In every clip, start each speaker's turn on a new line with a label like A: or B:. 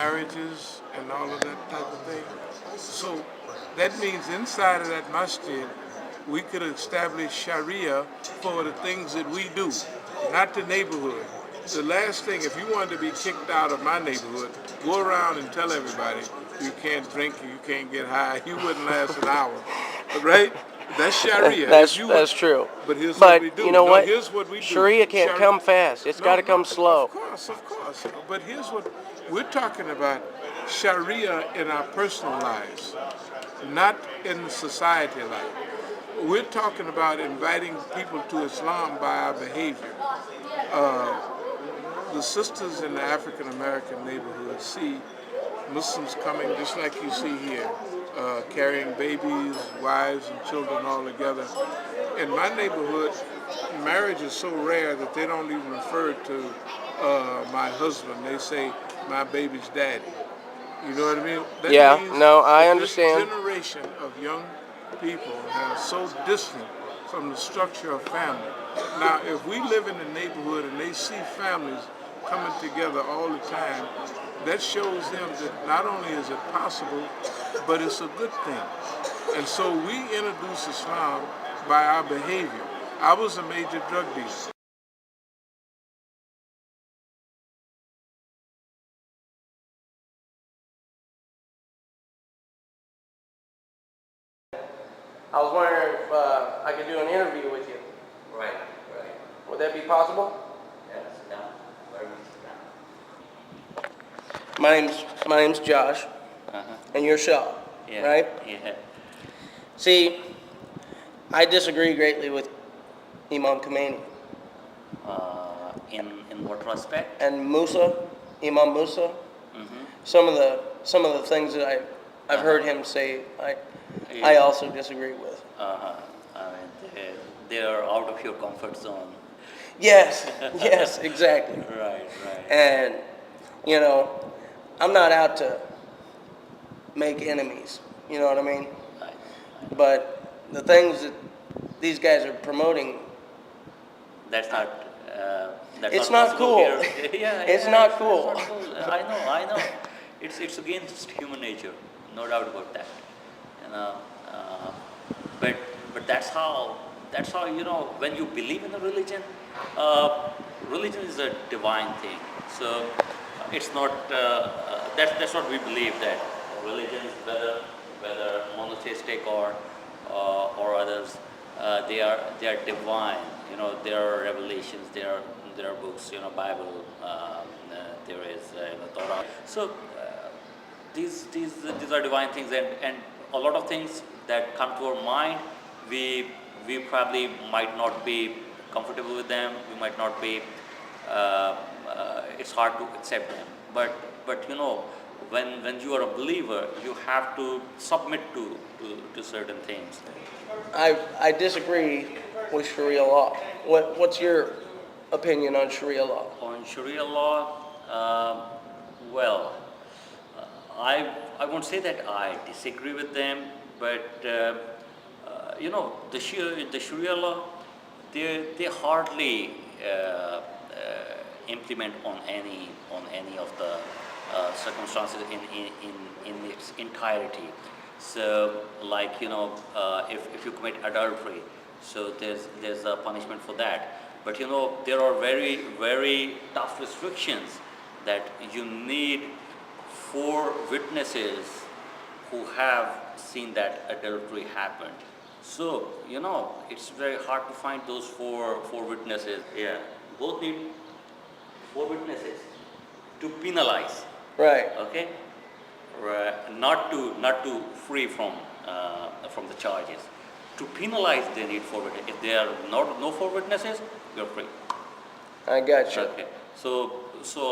A: marriages and all of that type of thing. So that means inside of that masjid, we could establish Sharia for the things that we do, not the neighborhood. The last thing, if you wanted to be kicked out of my neighborhood, go around and tell everybody you can't drink, you can't get high. You wouldn't last an hour, right? That's Sharia. If you would,
B: That's true.
A: but here's what
B: But
A: we do.
B: you know
A: No,
B: what?
A: here's what we do.
B: Sharia can't come fast. It's got
A: No,
B: to
A: no,
B: come slow.
A: of course. But here's what we're talking about: Sharia in our personal lives, not in society life. We're talking about inviting people to Islam by our behavior. The sisters in the African American neighborhood see Muslims coming just like you see here, carrying babies, wives, and children all together. In my neighborhood, marriage is so rare that they don't even refer to my husband. They say my baby's daddy. You know what I mean? That
B: Yeah,
A: means
B: no, I
A: that this
B: understand.
A: generation of young people are so distant from the structure of family. Now, if we live in a neighborhood and they see families coming together all the time, that shows them that not only is it possible, but it's a good thing. And so we introduce Islam by our behavior. I was a major drug dealer.
B: I was wondering if I could do an interview with you.
C: Right, right.
B: Would that be possible?
C: Yes, down. Where is down?
B: My name's Josh,
C: Uh-huh.
B: and you're Shaw,
C: Yeah.
B: right?
C: Yeah.
B: See, I disagree greatly with Imam Khomeini
C: In what respect?
B: and Imam Musa.
C: Mm-hmm.
B: Some of the things that I've heard him say, I also disagree with.
C: Uh-huh. I mean, they are out of your comfort zone.
B: Yes, yes, exactly.
C: Right, right.
B: And you know, I'm not out to make enemies. You know what I mean?
C: I know.
B: But the things that these guys are promoting,
C: That's not. That's
B: it's
C: not
B: not
C: possible
B: cool.
C: here. Yeah,
B: It's
C: yeah,
B: not
C: it's
B: cool.
C: not cool. I know. It's against human nature, no doubt about that. You know, but that's how when you believe in a religion, religion is a divine thing. So it's not that's what we believe, that religion is whether monotheistic or others, they are divine. There are revelations, there are books, Bible, there is Torah. So these are divine things, and a lot of things that come to our mind, we probably might not be comfortable with them. We might not be. It's hard to accept them. But when you are a believer, you have to submit to certain things.
B: I disagree with Sharia law. What's your opinion on Sharia law?
C: On Sharia law, well, I won't say that I disagree with them, but the Sharia law, they hardly implement on any of the circumstances in its entirety. So, like if you commit adultery, so there's a punishment for that. But there are very very tough restrictions that you need 4 witnesses who have seen that adultery happen. So it's very hard to find those four witnesses. Yeah, both need 4 witnesses to penalize.
B: Right.
C: Okay, right. Not to free from the charges. To penalize, they need 4 witnesses. If there are no 4 witnesses, you're free.
B: I got you.
C: Okay. So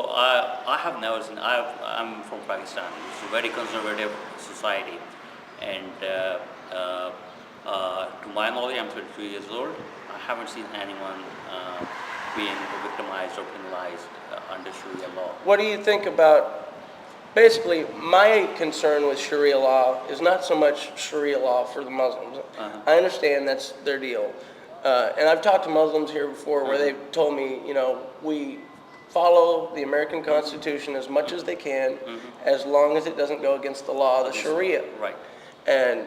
C: I have never seen. I'm from Pakistan. It's a very conservative society, and to my knowledge, I'm 33 years old. I haven't seen anyone being victimized or penalized under Sharia law.
B: What do you think about? Basically, my concern with Sharia law is not so much Sharia law for the Muslims.
C: Uh-huh.
B: I understand that's their deal. And I've talked to Muslims here before where they've told me, we follow the American Constitution as much as they can, as long as it doesn't go against the law of the Sharia.
C: Right.
B: And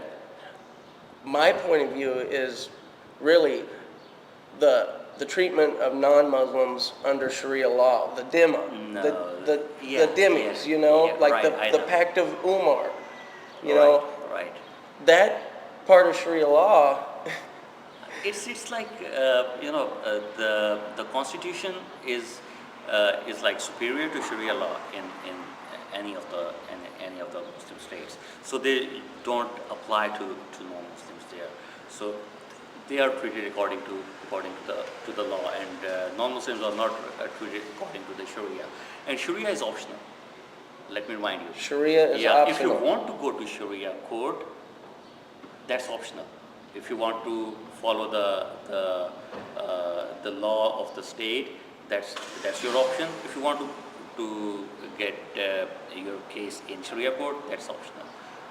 B: my point of view is really the treatment of non-Muslims under Sharia law, the dhimma,
C: No.
B: the
C: Yeah,
B: dhimmis,
C: yeah,
B: you know,
C: yeah,
B: like
C: right, I
B: the
C: know.
B: Pact of Umar, you know,
C: Right.
B: that part of Sharia law.
C: It's like the Constitution is like superior to Sharia law in any of the Muslim states. So they don't apply to non-Muslims there. So they are treated according to the law, and non-Muslims are not treated according to the Sharia. And Sharia is optional. Let me remind you.
B: Sharia is
C: Yeah, if you
B: optional.
C: want to go to Sharia court, that's optional. If you want to follow the law of the state, that's your option. If you want to get your case in Sharia court, that's optional.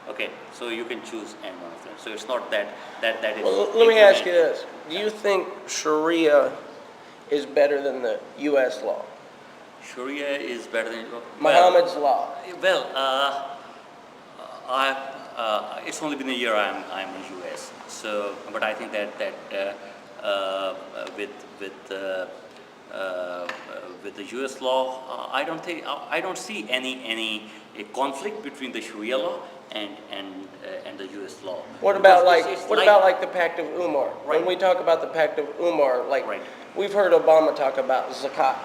C: Okay, so you can choose any one of them. So it's not that is.
B: Well, let me ask you
C: implemented.
B: this. Do you think Sharia is better than the U.S. law?
C: Sharia is better than
B: Muhammad's law.
C: Well, it's only been a year I'm in US. So, but I think that with the US law, I don't see any a conflict between the Sharia law and the US law.
B: What about
C: Because
B: like
C: it's
B: what about like the Pact of Umar? When
C: Right.
B: we talk about the Pact of Umar, like
C: Right.
B: we've heard Obama talk about zakat,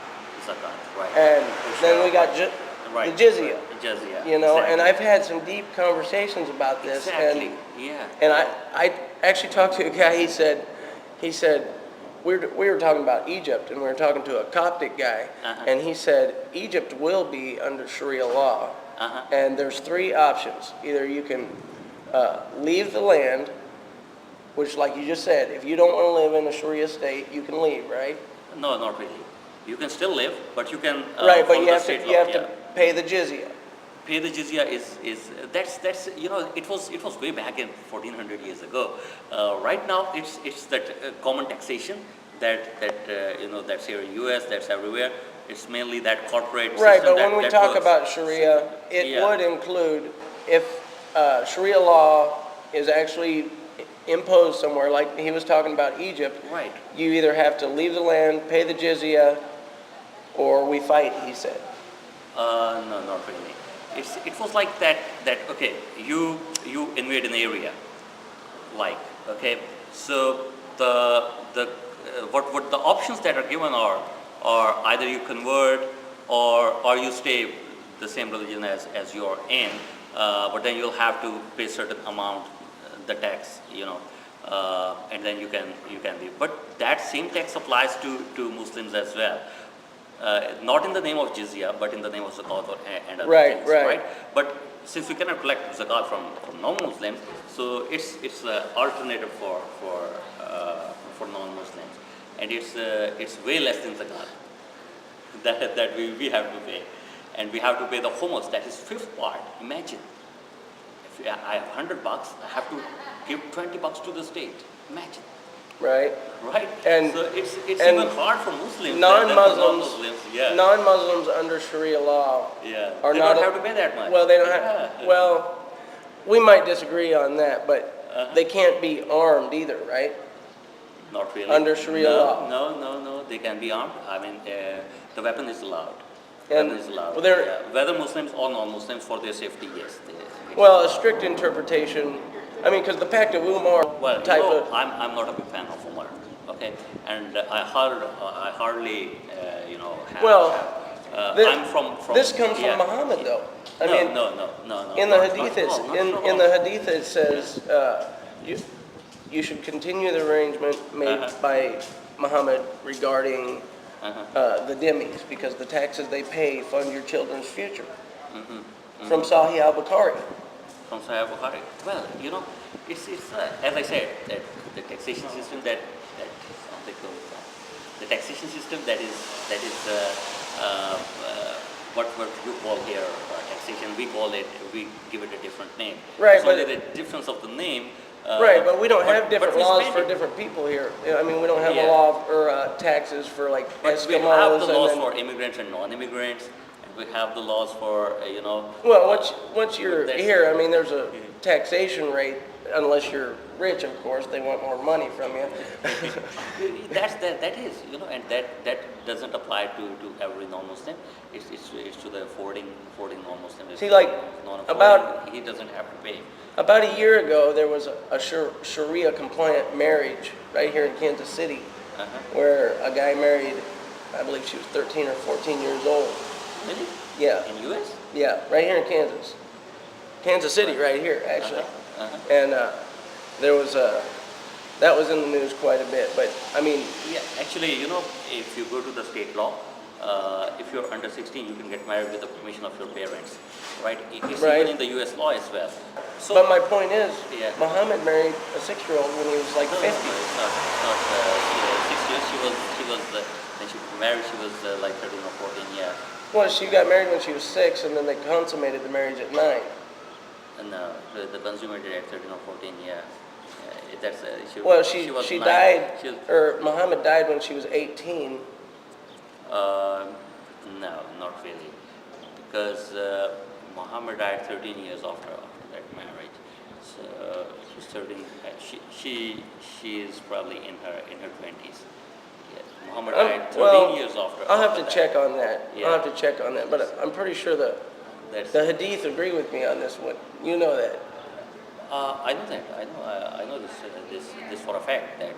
C: zakat, right?
B: and
C: For
B: then
C: sure,
B: we got
C: right. Right,
B: the jizya.
C: right, the jizya,
B: You know, and
C: exactly.
B: I've had some deep conversations about this,
C: Exactly.
B: and I actually talked to a guy. He said we were talking about Egypt, and we were talking to a Coptic guy,
C: Uh-huh.
B: and he said Egypt will be under Sharia law, and there's three options. Either you can leave the land, which, like you just said, if you don't want to live in a Sharia state, you can leave, right?
C: No, not really. You can still live, but you can
B: Right, but
C: follow
B: you
C: the
B: have to
C: state
B: you
C: law,
B: have
C: yeah.
B: to pay the jizya.
C: Pay the jizya is that's it was way back in 1400 years ago. Right now it's that common taxation that that's here in US, that's everywhere. It's mainly that corporate
B: Right,
C: system
B: but when we
C: that
B: talk
C: works.
B: about Sharia, it
C: Yeah.
B: would include if Sharia law is actually imposed somewhere, like he was talking about Egypt.
C: Right.
B: You either have to leave the land, pay the jizya, or we fight. He said.
C: No, not really. It was like that okay, you invade an area, like, okay, so the what the options that are given are either you convert or you stay the same religion as you're in, but then you'll have to pay certain amount, the tax, and then you can leave. But that same tax applies to Muslims as well. Not in the name of jizya, but in the name of zakat and other
B: Right,
C: things,
B: right.
C: right? But since we cannot collect zakat from non-Muslims, so it's an alternative for non-Muslims, and it's way less than zakat that we have to pay, and we have to pay the humus, that is fifth part. Imagine, if I have $100, I have to give $20 to the state. Imagine.
B: Right.
C: Right,
B: And-
C: so it's
B: and
C: even hard for Muslims. than for
B: Non-Muslims,
C: non-Muslims, yeah,
B: non-Muslims under Sharia law
C: yeah.
B: are
C: They
B: not
C: don't have to pay that much.
B: Well, they don't
C: Yeah.
B: have. Well, we might disagree on that, but they can't be armed either, right?
C: Not really.
B: under Sharia
C: no,
B: law.
C: No. They can be armed. I mean, the weapon is allowed.
B: And-
C: Weapon is allowed.
B: well, there-
C: yeah. Whether Muslims or non-Muslims, for their safety, yes.
B: Well, a strict interpretation. I mean, because the Pact of Umar
C: Well,
B: type of.
C: I'm not a big fan of Umar. Okay, and I hardly have.
B: Well, thi-
C: I'm from.
B: This comes
C: yeah.
B: from Muhammad, though. I
C: no,
B: mean,
C: no.
B: in the
C: not-
B: hadith,
C: not at all, not at
B: in
C: all.
B: the hadith it says you should continue the arrangement made
C: Uh-huh.
B: by Muhammad regarding
C: Uh-huh.
B: the dhimmis, because the taxes they pay fund your children's future.
C: Mm-hmm.
B: From Sahih al-Bukhari.
C: From Sahih Bukhari. Well, it's as I said, that the taxation system that the taxation system that is what you call here taxation. We give it a different name.
B: Right,
C: It's
B: but
C: only the difference of the name
B: Right, but we don't have
C: but
B: different
C: we
B: laws
C: spend
B: for
C: it.
B: different people here. I mean, we don't have a
C: Yeah.
B: law or taxes for like
C: But we have
B: Eskimos
C: the
B: and
C: laws
B: then.
C: for immigrants and non-immigrants, and we have the laws for,
B: Well, once you're
C: that's-
B: here, I mean, there's a taxation rate, unless you're rich, of course, they want more money from you.
C: that is, and that doesn't apply to every non-Muslim. It's to the affording non-Muslim.
B: See, like,
C: Non-affording, he doesn't have to pay.
B: About a year ago, there was a Sharia compliant marriage right here in Kansas City,
C: Uh-huh.
B: where a guy married, I believe she was 13 or 14 years old.
C: Really?
B: Yeah,
C: In U.S.?
B: yeah, right here in Kansas. Kansas City, right here, actually.
C: Uh-huh.
B: And there was that was in the news quite a bit. But I mean,
C: Yeah, actually, if you go to the state law, if you're under 16, you can get married with the permission of your parents, right? It's
B: Right.
C: even in the U.S. law as well. So,
B: but my point is,
C: Yeah.
B: Muhammad married a 6-year-old when he was like
C: no,
B: 50.
C: it's not 6 years. She was when she married, she was like 13 or 14, yeah.
B: Well, she got married when she was 6, and then they consummated the marriage at 9.
C: And the consumer did at 13 or 14, yeah. That's
B: Well, she
C: was nine.
B: died,
C: She was,
B: or Muhammad died when she was 18.
C: no, not really, because Muhammad died 13 years after that marriage. So she's 13. She is probably in her 20s. Yes, Muhammad died 13
B: Well,
C: years after.
B: I'll have
C: after
B: to
C: that.
B: check on that.
C: Yeah.
B: I'll have to check on that. But I'm pretty sure the
C: That's,
B: Hadith agree with me on this one. You know that.
C: I know that. I know this for a fact that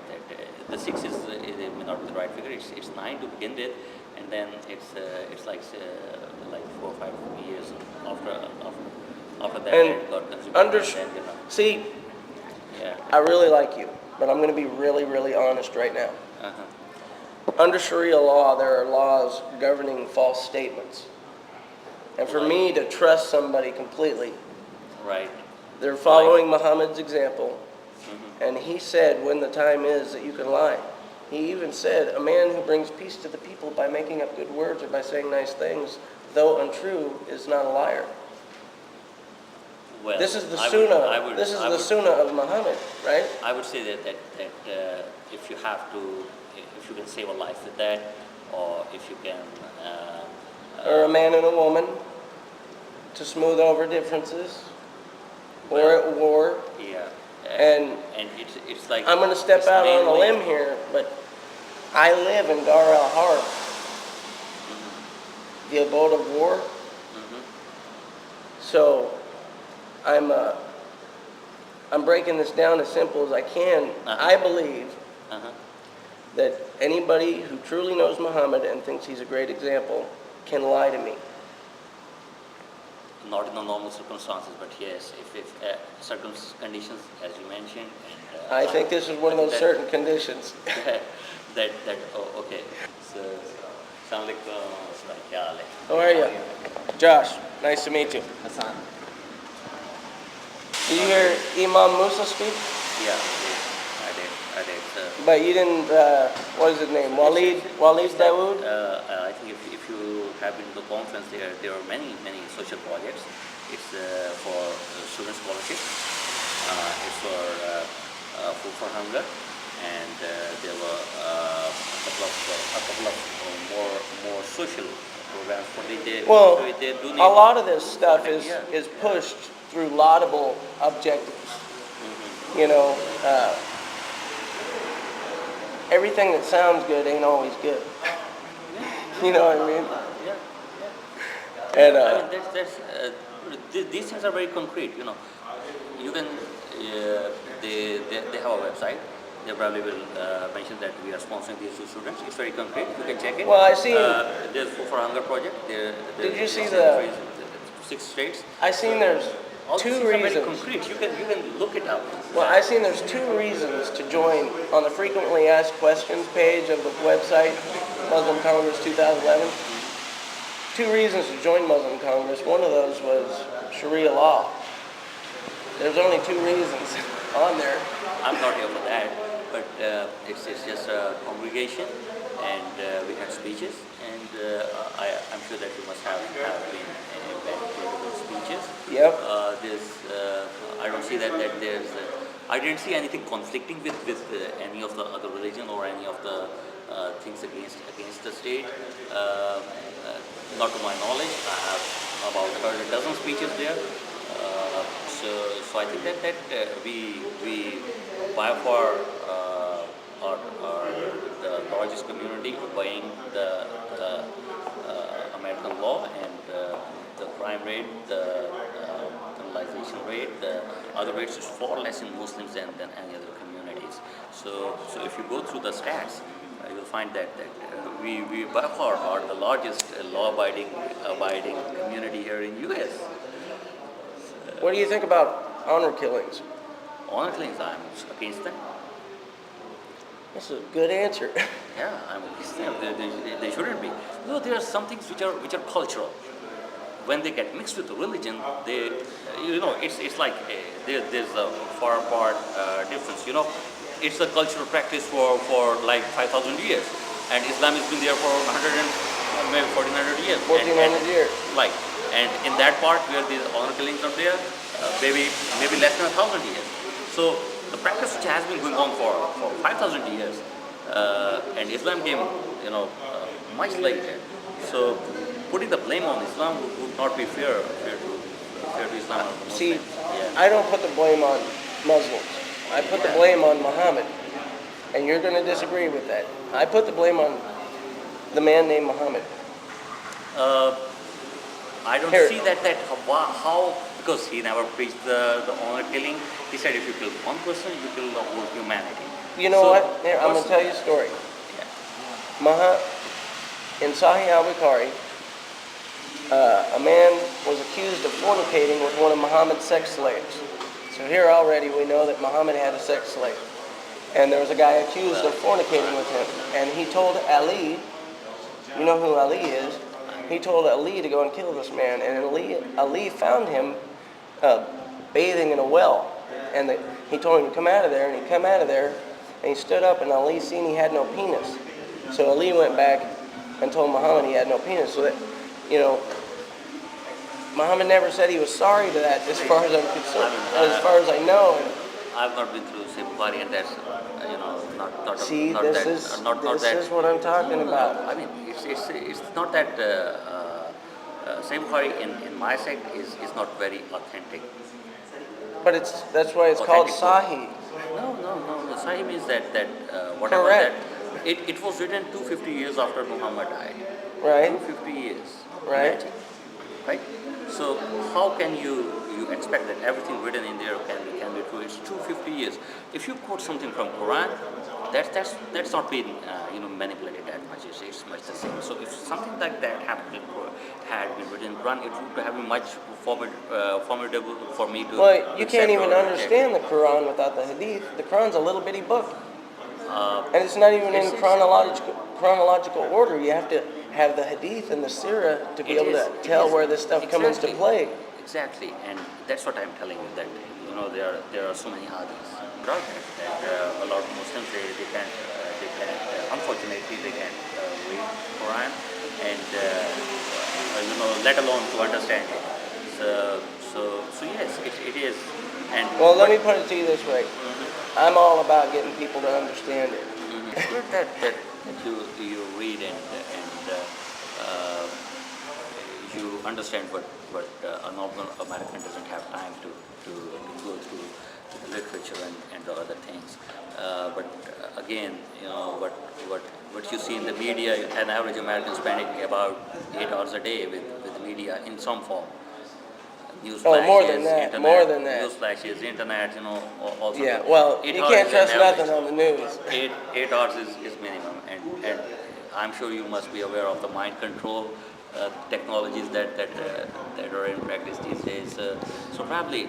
C: the 6 it may not be the right figure. It's 9 to begin with, and then it's like 4 or 5 years after that
B: And
C: it got consumed.
B: under,
C: And then,
B: see,
C: yeah.
B: I really like you, but I'm going to be really, really honest right now.
C: Uh-huh.
B: Under Sharia law, there are laws governing false statements. And for me to trust somebody completely,
C: Right.
B: they're following Muhammad's example.
C: Mm-hmm.
B: And he said when the time is that you can lie. He even said, a man who brings peace to the people by making up good words or by saying nice things, though untrue, is not a liar.
C: Well,
B: This is the
C: I would-
B: sunnah.
C: I would-
B: This is
C: I
B: the
C: would-
B: sunnah of Muhammad, right?
C: I would say that if you have to, if you can save a life with that, or if you can,
B: Or a man and a woman to smooth over differences, or
C: Well,
B: at war.
C: yeah,
B: And
C: it's like
B: I'm going to step
C: it's
B: out on a
C: mainly-
B: limb here, but I live in Dar al Harb, the abode of war.
C: Mhm.
B: So I'm breaking this down as simple as I can. I believe
C: Uh-huh.
B: that anybody who truly knows Muhammad and thinks he's a great example can lie to me.
C: Not in the normal circumstances, but yes, if certain conditions, as you mentioned, and
B: I think this is one of those certain conditions.
C: okay. So, sound like
B: How are you? Josh, nice to meet you.
D: Hassan.
B: Did you hear Imam Musa speak?
C: Yeah, I did. So,
B: But you didn't, what is his name? Walid Dawood?
C: I think if you have been to the conference, there are many social projects. It's for student scholarship. It's for food for hunger, and there were a couple of more social programs for
B: Well,
C: they do
B: a lot of this stuff
C: Yeah.
B: is pushed through laudable objectives.
C: Mm-hmm.
B: You know, everything that sounds good ain't always good. You know what I mean?
C: Yeah.
B: And
C: I mean, these things are very concrete. You can they have a website. They probably will mention that we are sponsoring these two students. It's very concrete. You can check it.
B: Well, I see-
C: There's Food for Hunger project.
B: Did you see
C: the 6 states?
B: I seen there's
C: All
B: two
C: these things are very
B: reasons.
C: concrete. You can look it up.
B: Well, I seen there's 2 reasons to join on the frequently asked questions page of the website, Muslim Congress 2011. 2 reasons to join Muslim Congress. One of those was Sharia law. There's only 2 reasons on there.
C: I'm not here for that, but it's just a congregation, and we had speeches, and I'm sure that you must have been invited to those speeches.
B: Yep.
C: I don't see that there's I didn't see anything conflicting with any of the other religion or any of the things against the state. Not to my knowledge, I have about heard a dozen speeches there. So I think that we by far are the largest community obeying the American law, and the crime rate, the criminalization rate, the other rates is far less in Muslims than any other communities. So if you go through the stats, you'll find that we by far are the largest law-abiding community here in U.S.
B: What do you think about honor killings?
C: Honor killings, I'm against them.
B: That's a good answer.
C: Yeah, I'm against them. They shouldn't be. No, there are some things which are cultural. When they get mixed with the religion, it's like there's a far apart difference. It's a cultural practice for like 5,000 years, and Islam has been there for 100 and maybe 1,400 years.
B: 1,400 years.
C: Like, and in that part where these honor killings are there, maybe less than 1,000 years. So the practice which has been going on for 5,000 years, and Islam came, much later. So putting the blame on Islam would not be fair to Islam. Or Muslims.
B: See,
C: Yeah.
B: I don't put the blame on Muslims. I put the blame on Muhammad. And you're going to disagree with that. I put the blame on the man named Muhammad.
C: I don't
B: Here.
C: see that how, because he never preached the honor killing. He said if you kill one person, you kill the whole humanity.
B: You know
C: So,
B: what? Here, I'm going to tell you a story. In Sahih al-Bukhari, a man was accused of fornicating with one of Muhammad's sex slaves. So here already we know that Muhammad had a sex slave. And there was a guy accused of fornicating with him. And he told Ali, you know who Ali is, he told Ali to go and kill this man. And Ali found him bathing in a well. And he told him to come out of there, and he come out of there, and he stood up, and Ali seen he had no penis. So Ali went back and told Muhammad he had no penis. So that, Muhammad never said he was sorry to that, as far as I'm concerned, as far as I know.
C: I've not been through Sahih Bukhari, and that's not
B: See,
C: not
B: this
C: that,
B: is
C: not
B: this
C: that.
B: is what I'm talking about.
C: I mean, it's not that Sahih Bukhari in my sect is not very authentic.
B: But that's why it's called
C: Authentic.
B: Sahih.
C: No. Sahih means that whatever
B: Correct.
C: that it was written 250 years after Muhammad died.
B: Right?
C: 250 years.
B: Right.
C: Imagine, right? So how can you expect that everything written in there can be true? It's 250 years. If you quote something from Quran, that's not been manipulated that much. It's much the same. So if something like that had been written in Quran, it would have been much formidable for me to.
B: Well, you
C: accept
B: can't even
C: or
B: understand the
C: reject.
B: Quran without the Hadith. The Quran's a little bitty book. And it's not even in
C: it's-
B: chronological order. You have to have the Hadith and the Sirah to be able to tell where this stuff comes into play.
C: Exactly, and that's what I'm telling you, that there are so many hadiths that a lot of Muslims they can't unfortunately they can't read Quran and let alone to understand it. So yes, it is. And
B: Well, let me put it to you this way. I'm all about getting people to understand it.
C: It's good that you read and you understand what a normal American doesn't have time to go through the literature and the other things. But again, what you see in the media, an average American spending about 8 hours a day with the media in some form. News
B: more
C: flashes,
B: than that,
C: internet,
B: more than that.
C: News flashes, internet, also.
B: Yeah, well,
C: 8
B: you
C: hours
B: can't
C: is
B: trust
C: an
B: nothing
C: average.
B: on the news.
C: 8 hours is minimum, and I'm sure you must be aware of the mind control technologies that are in practice these days. So probably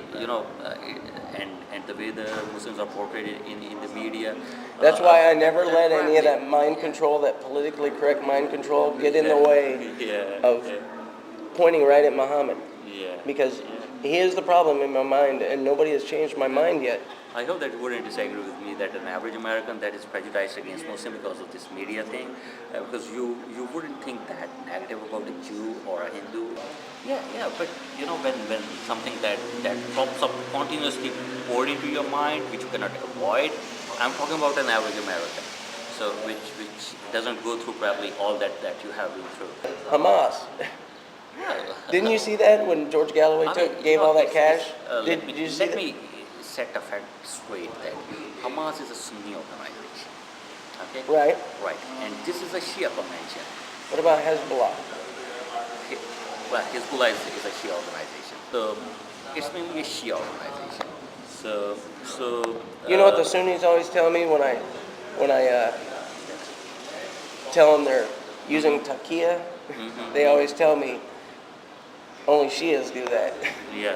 C: and the way the Muslims are portrayed in the media.
B: That's why I never let any of
C: probably-
B: that mind control, that politically correct mind control, get in the way
C: Yeah.
B: of pointing right at Muhammad.
C: Yeah.
B: Because he is the problem in my mind, and nobody has changed my mind yet.
C: I hope that you wouldn't disagree with me that an average American that is prejudiced against Muslim because of this media thing, because you wouldn't think that negative about a Jew or a Hindu. Yeah, but when something that pops up continuously poured into your mind, which you cannot avoid, I'm talking about an average American, so which doesn't go through probably all that you have been through.
B: Hamas. Didn't you see that when George Galloway gave all that cash? Did you see
C: let
B: that?
C: me set a fact straight that Hamas is a Sunni organization. Okay?
B: Right.
C: Right. And this is a Shia convention.
B: What about Hezbollah?
C: Well, Hezbollah is a Shia organization. So it's mainly a Shia organization. So
B: You know what the Sunnis always tell me when I tell them they're using taqiyya? They always tell me only Shias do that.
C: Yeah.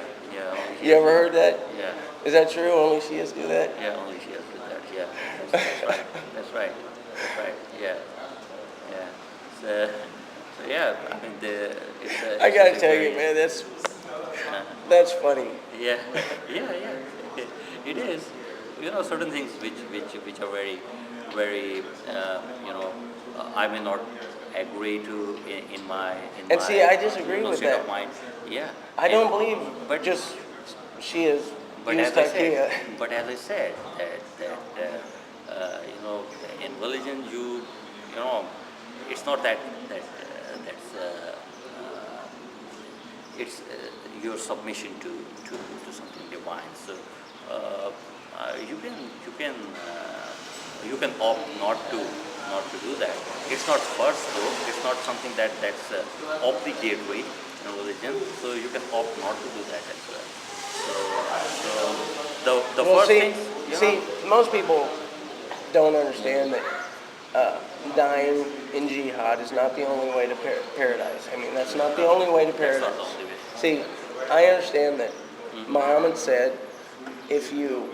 C: Only
B: You ever heard that?
C: Yeah.
B: Is that true? Only Shias do that?
C: Yeah, only Shias do that. Yeah. That's right. That's right. Yeah. So yeah, I mean
B: I gotta tell you, man, that's funny.
C: Yeah. It is. Certain things which are very I may not agree to in my
B: And see, I disagree with
C: state
B: that.
C: of mind. Yeah.
B: I don't
C: And-
B: believe
C: but
B: just Shias
C: But
B: use
C: as I
B: taqiyya.
C: said, in religion, it's not it's your submission to something divine. So you can opt not to do that. It's not first though. It's not something that's obligatory in religion. So you can opt not to do that as well. So the
B: Well,
C: first
B: see,
C: thing,
B: most people don't understand that dying in jihad is not the only way to paradise. I mean, that's not the only way to
C: that's not
B: paradise.
C: the only way.
B: See, I understand that Muhammad said if you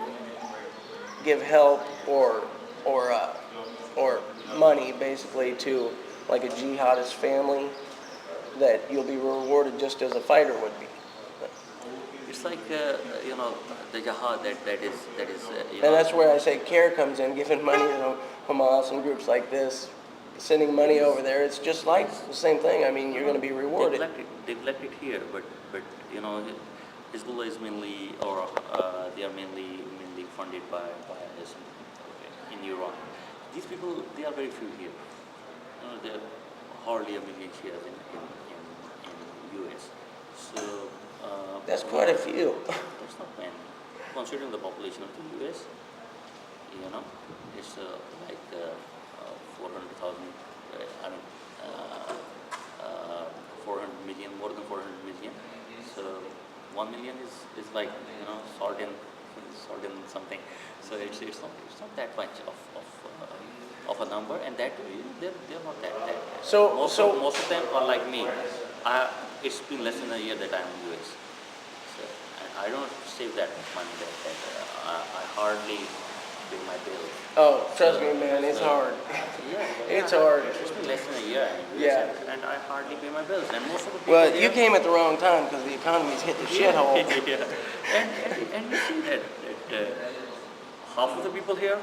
B: give help or money basically to like a jihadist family, that you'll be rewarded just as a fighter would be.
C: It's like the jihad that is
B: And that's where I say care comes in, giving money to Hamas and groups like this, sending money over there. It's just like the same thing. I mean, you're going to be rewarded.
C: they've left it here, but Hezbollah is mainly they are mainly funded by Islam in Iran. These people, they are very few here. There are hardly a million Shias in US. So
B: That's quite a few.
C: that's not many. Considering the population of the US, it's like 400,000. I mean, 400 million, more than 400 million. So 1 million is like salt in something. So it's not that much of a number, and that they're not that. Most of them are like me. It's been less than a year that I'm in US. So, and I don't save that much money that I hardly pay my bills.
B: Oh, trust me, man, it's hard.
C: Yeah,
B: It's hard.
C: It's been less than a year in US,
B: Yeah.
C: and I hardly pay my bills. And most of the people
B: Well,
C: here,
B: you came at the wrong time because the economy's hit the shithole.
C: yeah. And you see that half of the people here,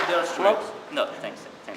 C: they are students. No, thanks.